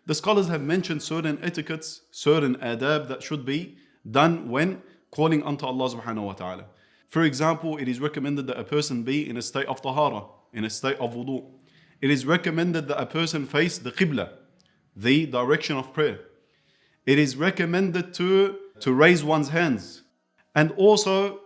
The scholars have mentioned certain etiquettes, certain adab that should be done when calling unto Allah subhanahu wa ta'ala. For example, it is recommended that a person be in a state of tahara, in a state of wudu. It is recommended that a person face the qibla, the direction of prayer. It is recommended to raise one's hands, and also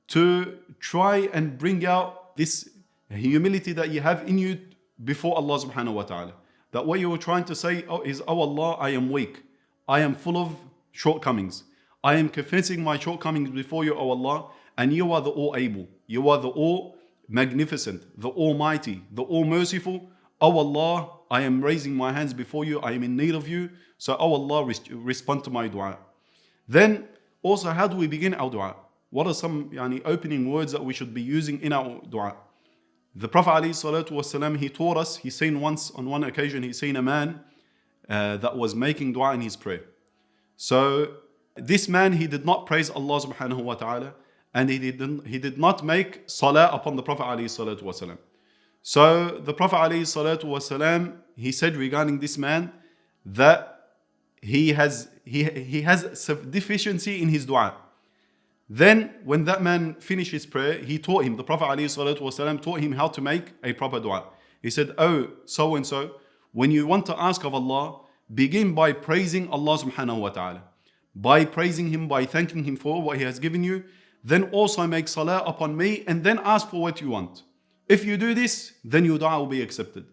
to try and bring out this humility that you have in you before Allah subhanahu wa ta'ala. That what you are trying to say is, oh Allah, I am weak. I am full of shortcomings. I am confessing my shortcomings before you, O Allah, and you are the all-able. You are the all-magnificent, the almighty, the all-merciful. O Allah, I am raising my hands before you. I am in need of you. So, O Allah, respond to my dua. Then, also, how do we begin our dua? What are some opening words that we should be using in our dua? The Prophet ﷺ, he taught us, he seen once, on one occasion, he seen a man that was making dua in his prayer. So this man, he did not praise Allah subhanahu wa ta'ala, and he did not make salah upon the Prophet ﷺ. So the Prophet ﷺ, he said regarding this man that he has deficiency in his dua. Then, when that man finished his prayer, he taught him, the Prophet ﷺ taught him how to make a proper dua. He said, oh, so and so, when you want to ask of Allah, begin by praising Allah subhanahu wa ta'ala. By praising Him, by thanking Him for what He has given you. Then also make salah upon me, and then ask for what you want. If you do this, then your dua will be accepted.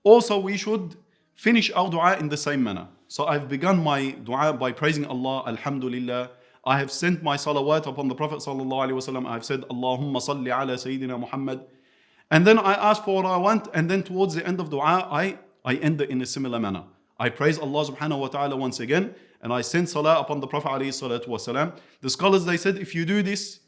Also, we should finish our dua in the same manner. So I've begun my dua by praising Allah, Alhamdulillah. I have sent my salawat upon the Prophet sallallahu alaihi wasallam. I have said, Allahumma salli ala Sayyidina Muhammad. And then I ask for what I want, and then towards the end of dua, I end it in a similar manner. I praise Allah subhanahu wa ta'ala once again, and I send salah upon the Prophet alayhi salatu wasalam. The scholars, they said, if you do this,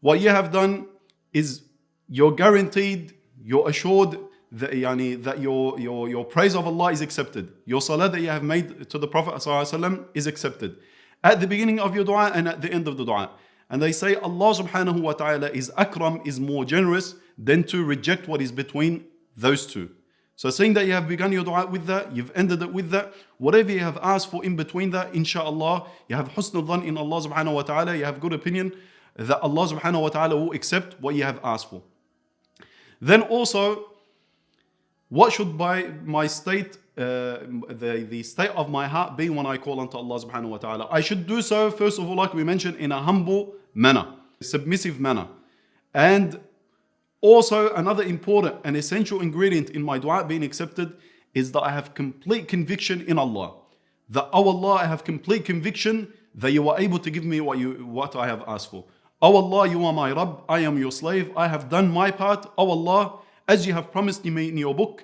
what you have done is you're guaranteed, you're assured that, that your praise of Allah is accepted. Your salah that you have made to the Prophet sallallahu alaihi wasallam is accepted. At the beginning of your dua and at the end of the dua. And they say Allah subhanahu wa ta'ala is akram, is more generous than to reject what is between those two. So saying that you have begun your dua with that, you've ended it with that, whatever you have asked for in between that, inshaAllah, you have husn al-dhan in Allah subhanahu wa ta'ala, you have good opinion that Allah subhanahu wa ta'ala will accept what you have asked for. Then also, what should my state, the state of my heart be when I call unto Allah subhanahu wa ta'ala? I should do so, first of all, like we mentioned, in a humble manner, submissive manner. And also, another important and essential ingredient in my dua being accepted is that I have complete conviction in Allah. That, oh Allah, I have complete conviction that you are able to give me what I have asked for. Oh Allah, you are my Rabb, I am your slave, I have done my part. Oh Allah, as you have promised me in your book,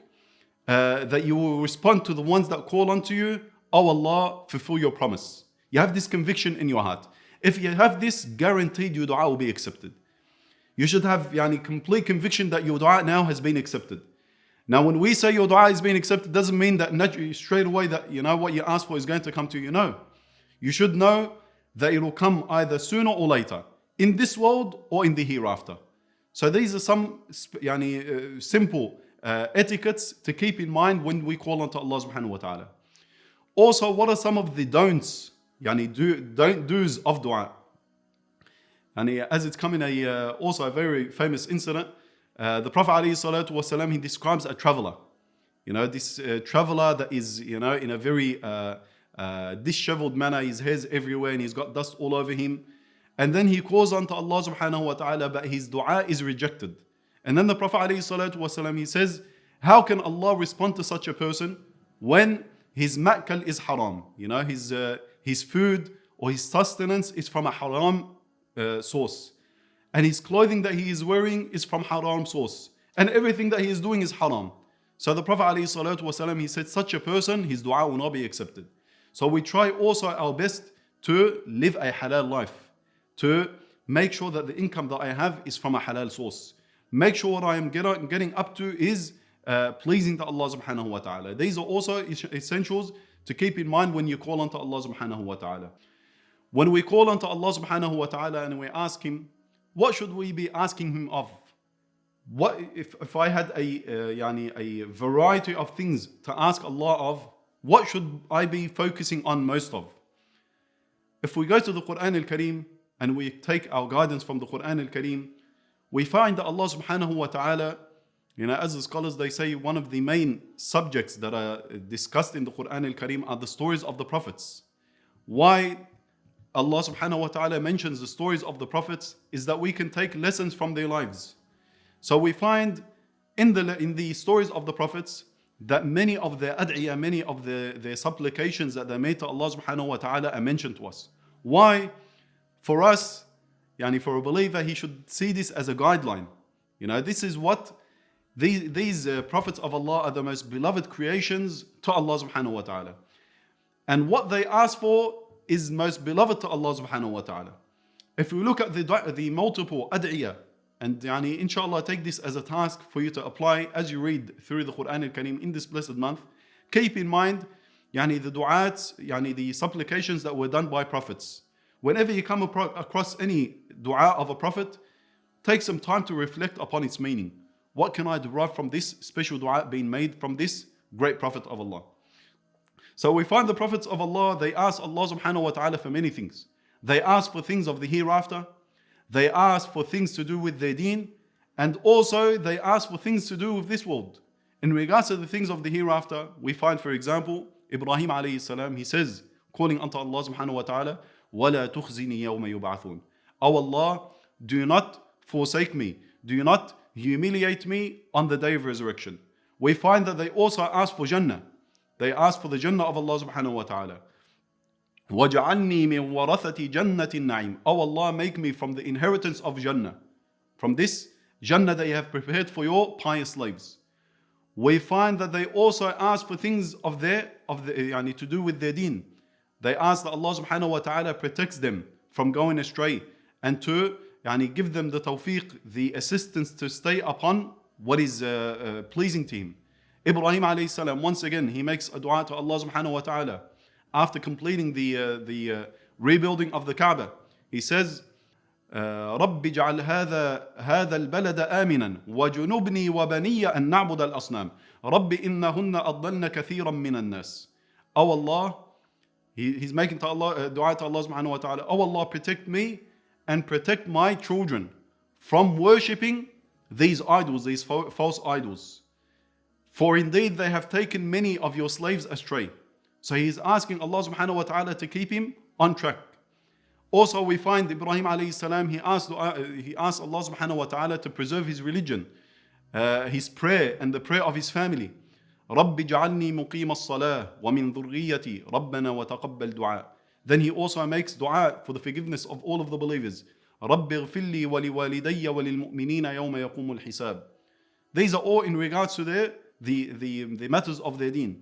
that you will respond to the ones that call unto you. Oh Allah, fulfill your promise. You have this conviction in your heart. If you have this, guaranteed your dua will be accepted. You should have complete conviction that your dua now has been accepted. Now, when we say your dua is being accepted, doesn't mean that straight away that what you ask for is going to come to you. No. You should know that it will come either sooner or later, in this world or in the hereafter. So these are some simple etiquettes to keep in mind when we call unto Allah subhanahu wa ta'ala. Also, what are some of the don'ts, do's of dua? And as it's coming also a very famous incident, the Prophet ﷺ, he describes a traveler. This traveler that is, in a very disheveled manner, his hair's everywhere and he's got dust all over him. And then he calls unto Allah subhanahu wa ta'ala, but his dua is rejected. And then the Prophet ﷺ, he says, how can Allah respond to such a person when his ma'kal is haram? His food or his sustenance is from a haram source, and his clothing that he is wearing is from haram source, and everything that he is doing is haram. So the Prophet ﷺ, he said, such a person, his dua will not be accepted. So we try also our best to live a halal life, to make sure that the income that I have is from a halal source. Make sure what I am getting up to is pleasing to Allah subhanahu wa ta'ala. These are also essentials to keep in mind when you call unto Allah subhanahu wa ta'ala. When we call unto Allah subhanahu wa ta'ala and we ask Him, what should we be asking Him of? What if I had a variety of things to ask Allah of, what should I be focusing on most of? If we go to the Quran al-Kareem and we take our guidance from the Quran al-Kareem, we find that Allah subhanahu wa ta'ala, as the scholars they say, one of the main subjects that are discussed in the Quran al-Kareem are the stories of the prophets. Why Allah subhanahu wa ta'ala mentions the stories of the prophets is that we can take lessons from their lives. So we find in the stories of the prophets that many of their ad'iyah, many of their supplications that they made to Allah subhanahu wa ta'ala are mentioned to us. Why? For us, for a believer, he should see this as a guideline. This is what these prophets of Allah are, the most beloved creations to Allah subhanahu wa ta'ala. And what they ask for is most beloved to Allah subhanahu wa ta'ala. If we look at the multiple ad'iyah, and inshallah take this as a task for you to apply as you read through the Quran al-Kareem in this blessed month, keep in mind the du'ats, the supplications that were done by prophets. Whenever you come across any dua of a prophet, take some time to reflect upon its meaning. What can I derive from this special dua being made from this great prophet of Allah? So we find the prophets of Allah, they ask Allah subhanahu wa ta'ala for many things. They ask for things of the hereafter. They ask for things to do with their deen. And also they ask for things to do with this world. In regards to the things of the hereafter, we find, for example, Ibrahim alayhi salam, he says, calling unto Allah subhanahu wa ta'ala, وَلَا تُخْزِنِي يَوْمَ يُبْعَثُونَ. O Allah, do not forsake me. Do not humiliate me on the day of resurrection. We find that they also ask for Jannah. They ask for the Jannah of Allah subhanahu wa ta'ala. وَجَعَلْنِي مِنْ وَرَثَةِ جَنَّةِ النَّعِيمِ. O Allah, make me from the inheritance of Jannah. From this Jannah that you have prepared for your pious slaves. We find that they also ask for things to do with their deen. They ask that Allah subhanahu wa ta'ala protects them from going astray and to give them the tawfiq, the assistance to stay upon what is pleasing to Him. Ibrahim alayhi salam, once again, he makes a dua to Allah subhanahu wa ta'ala after completing the rebuilding of the Kaaba. He says, رب اجعل هذا البلد آمنا وجنبني وبني أن نعبد الأصنام رب إنهن أضلن كثيرا من الناس. O Allah, he's making to Allah, dua to Allah subhanahu wa ta'ala, O Allah, protect me and protect my children from worshipping these idols, these false idols. For indeed they have taken many of your slaves astray. So he's asking Allah subhanahu wa ta'ala to keep him on track. Also we find Ibrahim alayhi salam, he asked Allah subhanahu wa ta'ala to preserve his religion, his prayer and the prayer of his family. رَبِّ جَعَلْنِي مُقِيمَ الصَّلَاةِ وَمِن ذُرِّيَّتِي رَبَّنَا وَتَقَبَّلْ دُعَاء. Then he also makes dua for the forgiveness of all of the believers. رَبِّ اغْفِرْ لِي وَلِوَالِدَيَّ وَلِلْمُؤْمِنِينَ يَوْمَ يَقُومُ الْحِسَابِ. These are all in regards to the matters of their deen.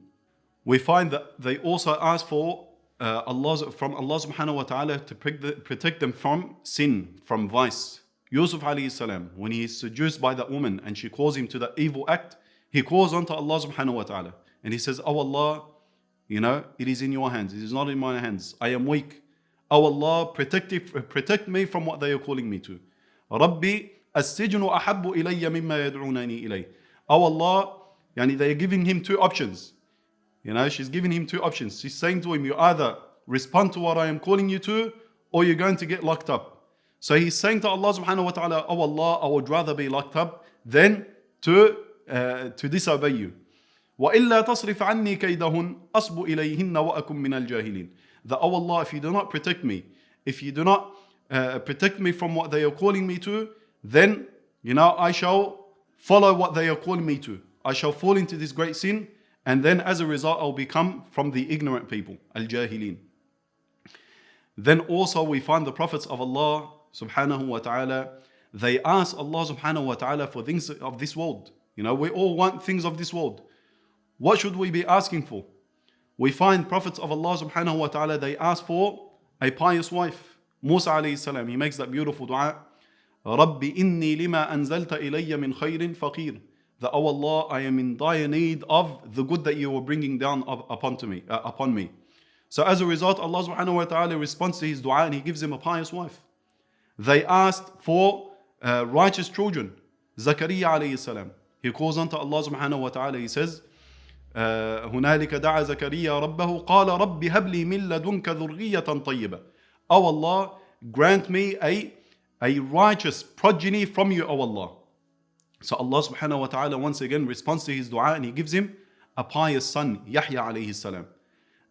We find that they also ask for from Allah subhanahu wa ta'ala to protect them from sin, from vice. Yusuf alayhi salam, when he is seduced by that woman and she calls him to that evil act, he calls unto Allah subhanahu wa ta'ala and he says, Oh Allah, it is in your hands, it is not in my hands, I am weak. Oh Allah, protect me from what they are calling me to. Rabbi as-sijnu ahabbu ilayya mimma yad'unani ilay. Oh Allah, they are giving him two options. She's giving him two options. She's saying to him, you either respond to what I am calling you to, or you're going to get locked up. So he's saying to Allah subhanahu wa ta'ala, Oh Allah, I would rather be locked up than to disobey you. وَإِلَّا تَصْرِفْ عَنِّي كَيْدَهُنْ أَصْبُ إِلَيْهِنَّ وَأَكُمْ مِنَ الْجَاهِلِينَ. That, oh Allah, if you do not protect me, if you do not protect me from what they are calling me to, then, I shall follow what they are calling me to. I shall fall into this great sin, and then as a result, I'll become from the ignorant people, al-jahilin. Then also we find the prophets of Allah subhanahu wa ta'ala, they ask Allah subhanahu wa ta'ala for things of this world. We all want things of this world. What should we be asking for? We find prophets of Allah subhanahu wa ta'ala, they ask for a pious wife. Musa alayhi salam, he makes that beautiful dua. Rabbi inni lima anzalta ilayya min khayrin faqir. That, oh Allah, I am in dire need of the good that you are bringing down upon me. So as a result, Allah subhanahu wa ta'ala responds to his dua and he gives him a pious wife. They asked for righteous children. Zakaria alayhi salam, he calls unto Allah subhanahu wa ta'ala, he says, هنالك دعا زكريا ربه قال رب هب لي من لدنك ذرية طيبة. Oh Allah, grant me a righteous progeny from you, O Allah. So Allah subhanahu wa ta'ala once again responds to his dua and he gives him a pious son, Yahya alayhi salam.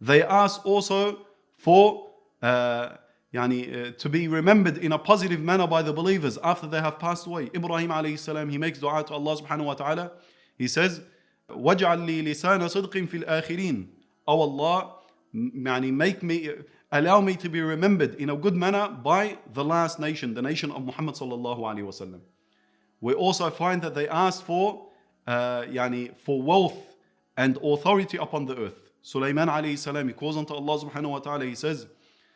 They ask also for to be remembered in a positive manner by the believers after they have passed away. Ibrahim alayhi salam, he makes dua to Allah subhanahu wa ta'ala. He says, وَاجْعَلْ لِي لِسَانَ صِدْقٍ فِي الْآخِرِينَ. Oh Allah, allow me to be remembered in a good manner by the last nation, the nation of Muhammad sallallahu alayhi wa sallam. We also find that they asked for wealth and authority upon the earth. Sulaiman alayhi salam, he calls unto Allah subhanahu wa ta'ala, he says,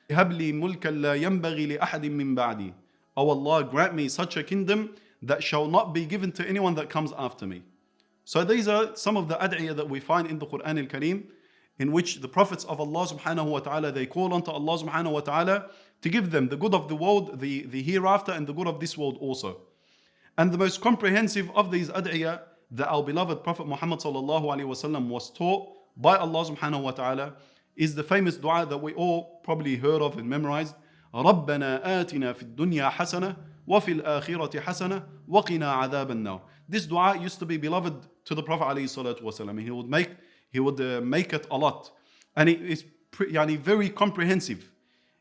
هَبْ لِي مُلْكًا لَا يَنْبَغِي لِأَحَدٍ مِّن بَعْدِي. Oh Allah, grant me such a kingdom that shall not be given to anyone that comes after me. So these are some of the ad'iyah that we find in the Quran al-Kareem, in which the prophets of Allah subhanahu wa ta'ala, they call unto Allah subhanahu wa ta'ala to give them the good of the world, the hereafter, and the good of this world also. And the most comprehensive of these ad'iyah that our beloved Prophet Muhammad sallallahu alaihi wasallam was taught by Allah subhanahu wa ta'ala is the famous dua that we all probably heard of and memorized. رَبَّنَا آتِنَا فِي الدُّنْيَا حَسَنَةً وَفِي الْآخِرَةِ حَسَنَةً وَقِنَا عَذَابَ النَّارِ. This dua used to be beloved to the Prophet alayhi salatu wasalam. He would make it a lot. And it is very comprehensive.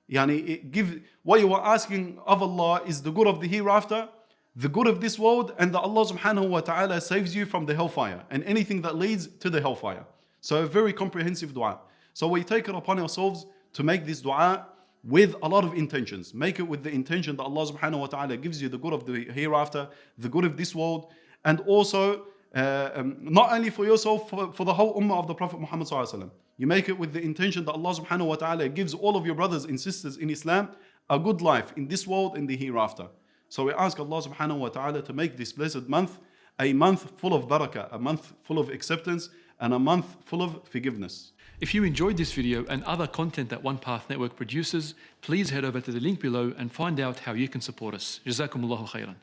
What you are asking of Allah is the good of the hereafter, the good of this world, and that Allah subhanahu wa ta'ala saves you from the hellfire and anything that leads to the hellfire. So a very comprehensive dua. So we take it upon ourselves to make this dua with a lot of intentions. Make it with the intention that Allah subhanahu wa ta'ala gives you the good of the hereafter, the good of this world, and also not only for yourself, for the whole ummah of the Prophet Muhammad sallallahu alaihi wasallam. You make it with the intention that Allah subhanahu wa ta'ala gives all of your brothers and sisters in Islam a good life in this world and the hereafter. So we ask Allah subhanahu wa ta'ala to make this blessed month a month full of barakah, a month full of acceptance, and a month full of forgiveness. If you enjoyed this video and other content that One Path Network produces, please head over to the link below and find out how you can support us. Jazakumullahu khairan.